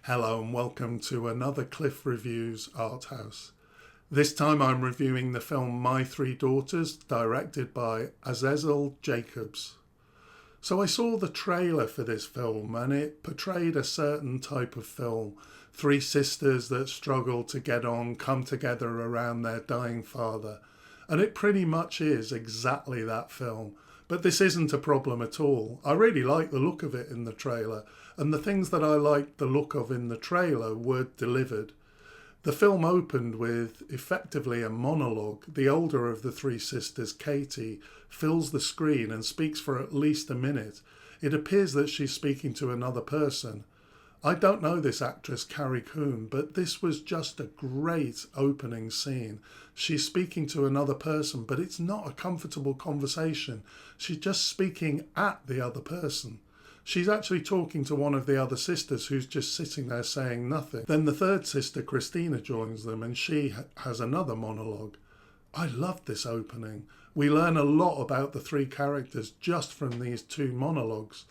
Hello and welcome to another Cliff Reviews Art House. This time I'm reviewing the film My Three Daughters, directed by Azazel Jacobs. So I saw the trailer for this film and it portrayed a certain type of film. Three sisters that struggle to get on, come together around their dying father. And it pretty much is exactly that film. But this isn't a problem at all. I really like the look of it in the trailer, and the things that I liked the look of in the trailer were delivered. The film opened with effectively a monologue. The older of the three sisters, Katie, fills the screen and speaks for at least a minute. It appears that she's speaking to another person. I don't know this actress, Carrie Coon, but this was just a great opening scene. She's speaking to another person, but it's not a comfortable conversation. She's just speaking at the other person. She's actually talking to one of the other sisters who's just sitting there saying nothing. Then the third sister, Christina, joins them and she has another monologue. I loved this opening. We learn a lot about the three characters just from these two monologues.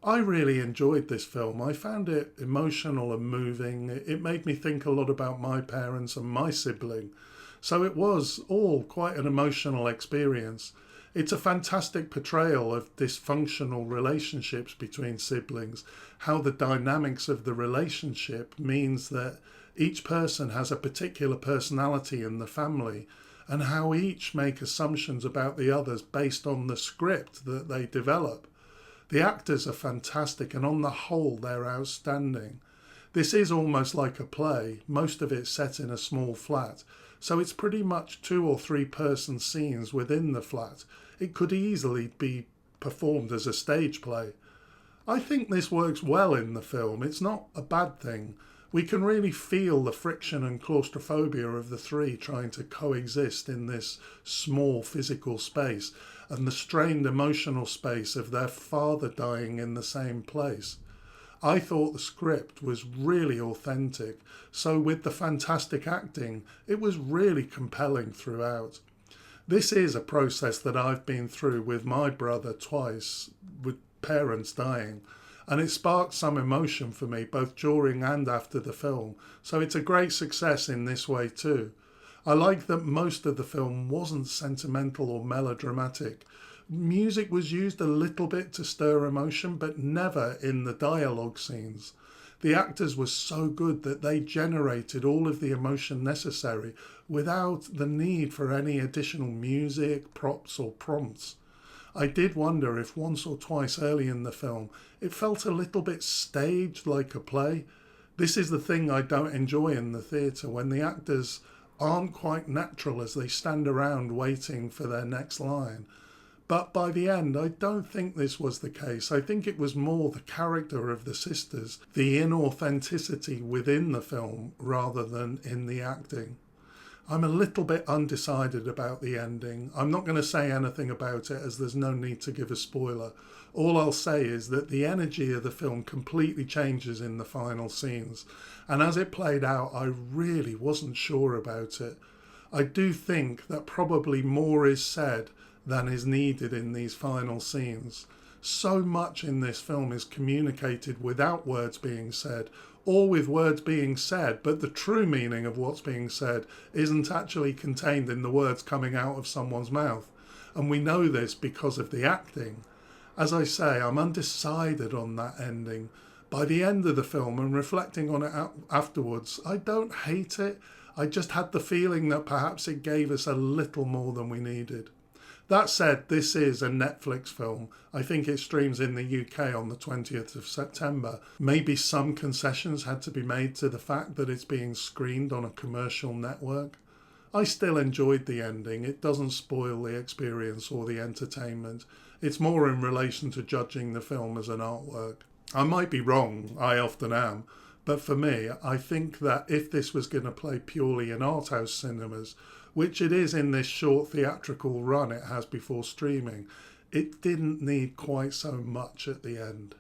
I really enjoyed this film. I found it emotional and moving. It made me think a lot about my parents and my sibling. So it was all quite an emotional experience. It's a fantastic portrayal of dysfunctional relationships between siblings, how the dynamics of the relationship means that each person has a particular personality in the family, and how each make assumptions about the others based on the script that they develop. The actors are fantastic, and on the whole they're outstanding. This is almost like a play, most of it set in a small flat, so it's pretty much 2 or 3 person scenes within the flat. It could easily be performed as a stage play. I think this works well in the film. It's not a bad thing. We can really feel the friction and claustrophobia of the three trying to coexist in this small physical space, and the strained emotional space of their father dying in the same place. I thought the script was really authentic, so with the fantastic acting, it was really compelling throughout. This is a process that I've been through with my brother twice, with parents dying, and it sparked some emotion for me both during and after the film, so it's a great success in this way too. I like that most of the film wasn't sentimental or melodramatic. Music was used a little bit to stir emotion, but never in the dialogue scenes. The actors were so good that they generated all of the emotion necessary without the need for any additional music, props or prompts. I did wonder if once or twice early in the film it felt a little bit staged, like a play. This is the thing I don't enjoy in the theatre, when the actors aren't quite natural as they stand around waiting for their next line. But by the end, I don't think this was the case. I think it was more the character of the sisters, the inauthenticity within the film rather than in the acting. I'm a little bit undecided about the ending. I'm not going to say anything about it as there's no need to give a spoiler. All I'll say is that the energy of the film completely changes in the final scenes. And as it played out, I really wasn't sure about it. I do think that probably more is said than is needed in these final scenes. So much in this film is communicated without words being said, or with words being said, but the true meaning of what's being said isn't actually contained in the words coming out of someone's mouth. And we know this because of the acting. As I say, I'm undecided on that ending. By the end of the film and reflecting on it afterwards, I don't hate it. I just had the feeling that perhaps it gave us a little more than we needed. That said, this is a Netflix film. I think it streams in the UK on the 20th of September. Maybe some concessions had to be made to the fact that it's being screened on a commercial network. I still enjoyed the ending. It doesn't spoil the experience or the entertainment. It's more in relation to judging the film as an artwork. I might be wrong, I often am, but for me, I think that if this was going to play purely in art house cinemas, which it is in this short theatrical run it has before streaming, it didn't need quite so much at the end.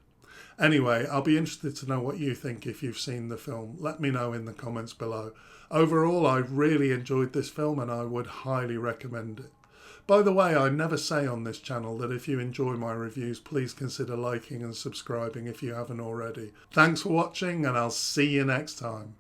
Anyway, I'll be interested to know what you think if you've seen the film. Let me know in the comments below. Overall, I really enjoyed this film and I would highly recommend it. By the way, I never say on this channel that if you enjoy my reviews, please consider liking and subscribing if you haven't already. Thanks for watching, and I'll see you next time.